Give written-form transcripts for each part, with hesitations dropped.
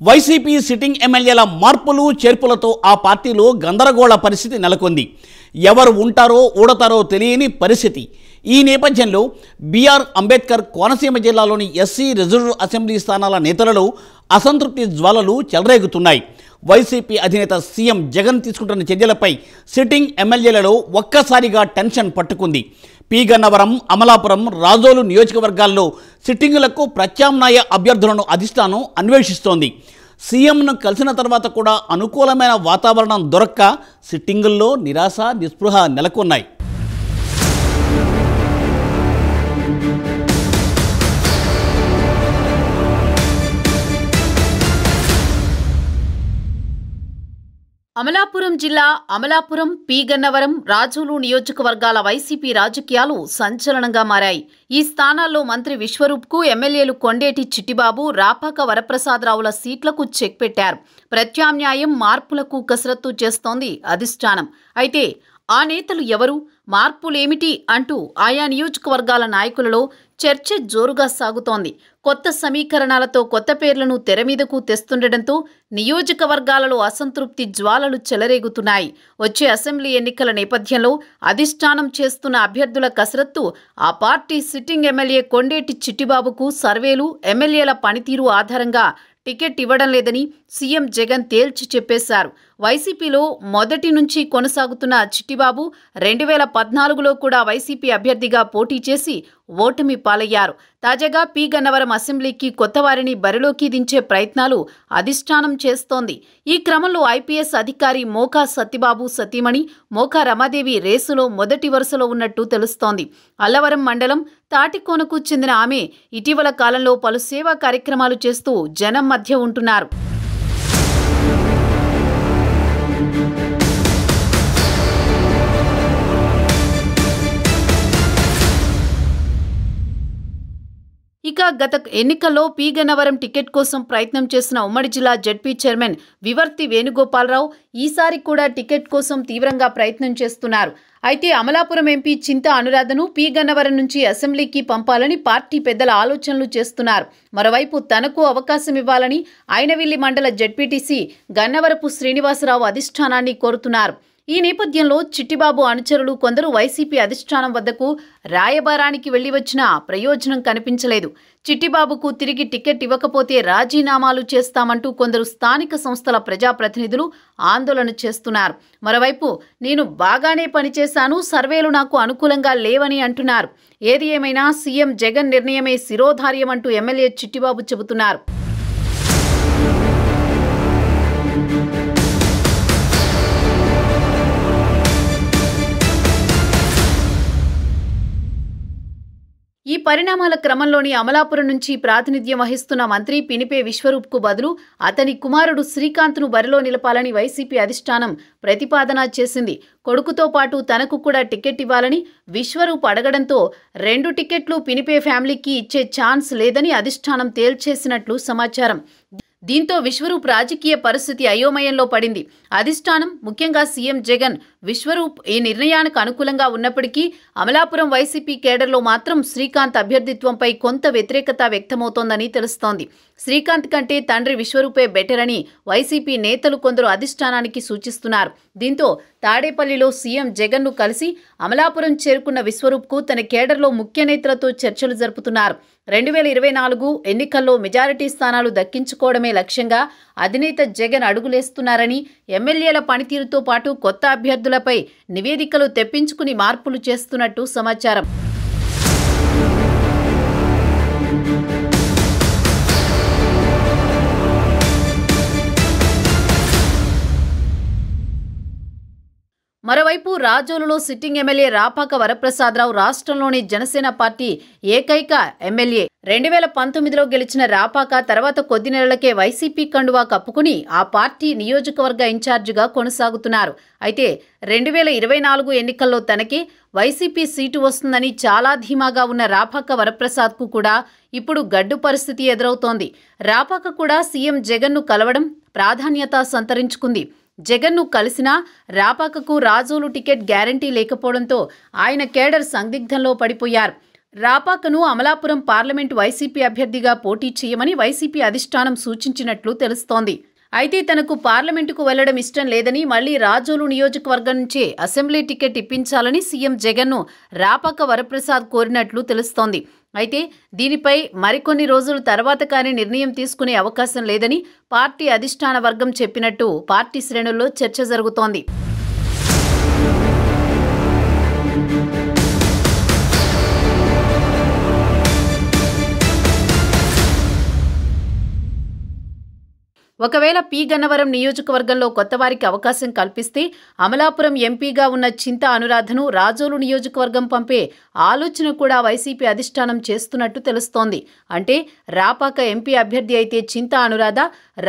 YCP sitting ఎమ్మెల్యేల మార్పులు చేర్పులతో ఆ పార్టీలో గందరగోళ పరిస్థితి నెలకొంది. ఎవరు ఉంటారో ఊడతారో తెలియని పరిస్థితి. ఈ నేపథ్యంలో బిఆర్ అంబేద్కర్ కోనసీమ జిల్లాలోని ఎస్సీ రిజర్వ్ అసెంబ్లీ స్థానాల నేతలలో అసంతృప్తి జ్వాలలు చెలరేగుతున్నాయి. వైసీపీ అధినేత సీఎం జగన్ తీసుకుంటున్న చర్యలపై సిట్టింగ్ ఎమ్మెల్యేలలో ఒక్కసారిగా టెన్షన్ పట్టుకుంది. పి గన్నవరం, అమలాపురం, రాజోలు నియోజకవర్గాల్లో సిట్టింగులకు ప్రత్యామ్నాయ అభ్యర్థులను అధిష్టానం అన్వేషిస్తోంది. సీఎంను కలిసిన తర్వాత కూడా అనుకూలమైన వాతావరణం దొరక్క సిట్టింగుల్లో నిరాశ నిస్పృహ నెలకొన్నాయి. అమలాపురం జిల్లా అమలాపురం, పి గన్నవరం, రాజోలు నియోజకవర్గాల వైసీపీ రాజకీయాలు సంచలనంగా మారాయి. ఈ స్థానాల్లో మంత్రి విశ్వరూప్కు ఎమ్మెల్యేలు కొండేటి చిట్టిబాబు, రాపాక వరప్రసాదరావుల సీట్లకు చెక్ పెట్టారు. ప్రత్యామ్నాయం, మార్పులకు కసరత్తు చేస్తోంది అధిష్టానం. అయితే ఆ నేతలు ఎవరు, మార్పులేమిటి అంటూ ఆయా నియోజకవర్గాల నాయకులలో చర్చ జోరుగా సాగుతోంది. కొత్త సమీకరణాలతో కొత్త పేర్లను తెరమీదకు తెస్తుండటంతో నియోజకవర్గాలలో అసంతృప్తి జ్వాలలు చెలరేగుతున్నాయి. వచ్చే అసెంబ్లీ ఎన్నికల నేపథ్యంలో అధిష్టానం చేస్తున్న అభ్యర్థుల కసరత్తు ఆ పార్టీ సిట్టింగ్ ఎమ్మెల్యే కొండేటి చిట్టిబాబుకు సర్వేలు, ఎమ్మెల్యేల పనితీరు ఆధారంగా టికెట్ ఇవ్వడం లేదని సీఎం జగన్ తేల్చి చెప్పేశారు. వైసీపీలో మొదటి నుంచి కొనసాగుతున్న చిట్టిబాబు 2014లో కూడా వైసీపీ అభ్యర్థిగా పోటీ చేసి ఓటమి పాలయ్యారు. తాజాగా పి గన్నవరం అసెంబ్లీకి కొత్త వారిని బరిలోకి దించే ప్రయత్నాలు అధిష్టానం చేస్తోంది. ఈ క్రమంలో ఐపీఎస్ అధికారి మోకా సత్యబాబు సతీమణి మోకా రమాదేవి రేసులో మొదటి వరుసలో ఉన్నట్టు తెలుస్తోంది. అల్లవరం మండలం తాటికోనకు చెందిన ఆమె ఇటీవల కాలంలో పలు సేవా కార్యక్రమాలు చేస్తూ జనం మధ్య ఉంటున్నారు. ఇక గత ఎన్నికల్లో పి గన్నవరం టికెట్ కోసం ప్రయత్నం చేసిన ఉమ్మడి జిల్లా జడ్పీ చైర్మన్ వివర్తి వేణుగోపాలరావు ఈసారి కూడా టికెట్ కోసం తీవ్రంగా ప్రయత్నం చేస్తున్నారు. అయితే అమలాపురం ఎంపీ చింతా అనురాధను పి గన్నవరం నుంచి అసెంబ్లీకి పంపాలని పార్టీ పెద్దల ఆలోచనలు చేస్తున్నారు. మరోవైపు తనకు అవకాశం ఇవ్వాలని ఐనవిల్లి మండల జడ్పీటీసీ గన్నవరపు శ్రీనివాసరావు అధిష్టానాన్ని కోరుతున్నారు. ఈ నేపథ్యంలో చిట్టిబాబు అనుచరులు కొందరు వైసీపీ అధిష్టానం వద్దకు రాయబారానికి వెళ్లి వచ్చినా ప్రయోజనం కనిపించలేదు. చిట్టిబాబుకు తిరిగి టికెట్ ఇవ్వకపోతే రాజీనామాలు చేస్తామంటూ కొందరు స్థానిక సంస్థల ప్రజాప్రతినిధులు ఆందోళన చేస్తున్నారు. మరోవైపు నేను బాగానే పనిచేశాను, సర్వేలు నాకు అనుకూలంగా లేవని అంటున్నారు. ఏది ఏమైనా సీఎం జగన్ నిర్ణయమే శిరోధార్యమంటూ ఎమ్మెల్యే చిట్టిబాబు చెబుతున్నారు. ఈ పరిణామాల క్రమంలోని అమలాపురం నుంచి ప్రాతినిధ్యం వహిస్తున్న మంత్రి పినిపే విశ్వరూప్కు బదులు అతని కుమారుడు శ్రీకాంత్ను బరిలో నిలపాలని వైసీపీ అధిష్టానం ప్రతిపాదన చేసింది. కొడుకుతో పాటు తనకు కూడా టికెట్ ఇవ్వాలని విశ్వరూప్ అడగడంతో 2 టికెట్లు పినిపే ఫ్యామిలీకి ఇచ్చే ఛాన్స్ లేదని అధిష్టానం తేల్చేసినట్లు సమాచారం. దీంతో విశ్వరూప్ రాజకీయ పరిస్థితి అయోమయంలో పడింది. అధిష్టానం, ముఖ్యంగా సీఎం జగన్ విశ్వరూప్ ఈ నిర్ణయానికి అనుకూలంగా ఉన్నప్పటికీ అమలాపురం వైసీపీ కేడర్లో మాత్రం శ్రీకాంత్ అభ్యర్థిత్వంపై కొంత వ్యతిరేకత వ్యక్తమవుతోందని తెలుస్తోంది. శ్రీకాంత్ కంటే తండ్రి విశ్వరూపే బెటర్ అని వైసీపీ నేతలు కొందరు అధిష్టానానికి సూచిస్తున్నారు. దీంతో తాడేపల్లిలో సీఎం జగన్ను కలిసి అమలాపురం చేరుకున్న విశ్వరూప్కు తన కేడర్లో ముఖ్య నేతలతో చర్చలు జరుపుతున్నారు. 2024 ఎన్నికల్లో మెజారిటీ స్థానాలు దక్కించుకోవడమే లక్ష్యంగా అధినేత జగన్ అడుగులేస్తున్నారని, ఎమ్మెల్యేల పనితీరుతో పాటు కొత్త అభ్యర్థులపై నివేదికలు తెప్పించుకుని మార్పులు చేస్తున్నట్టు సమాచారం. మరోవైపు రాజోలులో సిట్టింగ్ ఎమ్మెల్యే రాపాక వరప్రసాదరావు రాష్ట్రంలోని జనసేన పార్టీ ఏకైక ఎమ్మెల్యే. 2019లో గెలిచిన రాపాక తర్వాత కొద్ది నెలలకే వైసీపీ కండువా కప్పుకుని ఆ పార్టీ నియోజకవర్గ ఇన్ఛార్జిగా కొనసాగుతున్నారు. అయితే 2024 ఎన్నికల్లో తనకే వైసీపీ సీటు వస్తుందని చాలా ధీమాగా ఉన్న రాపాక వరప్రసాద్కు కూడా ఇప్పుడు గడ్డు పరిస్థితి ఎదురవుతోంది. రాపాక కూడా సీఎం జగన్ను కలవడం ప్రాధాన్యత సంతరించుకుంది. జగన్ను కలిసినా రాపాకకు రాజోలు టికెట్ గ్యారంటీ లేకపోవడంతో ఆయన కేడర్ సందిగ్ధంలో పడిపోయారు. రాపాకను అమలాపురం పార్లమెంటు వైసీపీ అభ్యర్థిగా పోటీ చేయమని వైసీపీ అధిష్టానం సూచించినట్లు తెలుస్తోంది. అయితే తనకు పార్లమెంటుకు వెళ్లడం ఇష్టం లేదని, మళ్లీ రాజోలు నియోజకవర్గం నుంచే అసెంబ్లీ టికెట్ ఇప్పించాలని సీఎం జగన్ను రాపాక వరప్రసాద్ కోరినట్లు తెలుస్తోంది. అయితే దీనిపై మరికొన్ని రోజుల తర్వాత కానీ నిర్ణయం తీసుకునే అవకాశం లేదని పార్టీ అధిష్టాన వర్గం చెప్పినట్టు పార్టీ శ్రేణుల్లో చర్చ జరుగుతోంది. ఒకవేళ పి గన్నవరం నియోజకవర్గంలో కొత్తవారికి అవకాశం కల్పిస్తే అమలాపురం ఎంపీగా ఉన్న చింతా అనురాధను రాజోలు నియోజకవర్గం పంపే ఆలోచన కూడా వైసీపీ అధిష్టానం చేస్తున్నట్టు తెలుస్తోంది. అంటే రాపాక ఎంపీ అభ్యర్థి అయితే చింతా అనురాధ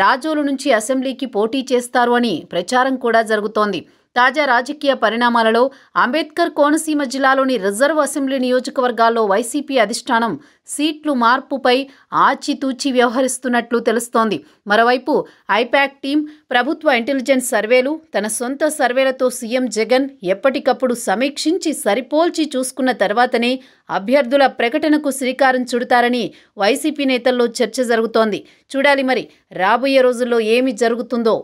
రాజోలు నుంచి అసెంబ్లీకి పోటీ చేస్తారు అని ప్రచారం కూడా జరుగుతోంది. తాజా రాజకీయ పరిణామాలలో అంబేద్కర్ కోనసీమ జిల్లాలోని రిజర్వ్ అసెంబ్లీ నియోజకవర్గాల్లో వైసీపీ అధిష్టానం సీట్లు మార్పుపై ఆచితూచి వ్యవహరిస్తున్నట్లు తెలుస్తోంది. మరోవైపు ఐపాక్ టీం, ప్రభుత్వ ఇంటెలిజెన్స్ సర్వేలు, తన సొంత సర్వేలతో సీఎం జగన్ ఎప్పటికప్పుడు సమీక్షించి సరిపోల్చి చూసుకున్న తర్వాతనే అభ్యర్థుల ప్రకటనకు శ్రీకారం చుడతారని వైసీపీ నేతల్లో చర్చ జరుగుతోంది. చూడాలి మరి రాబోయే రోజుల్లో ఏమి జరుగుతుందో.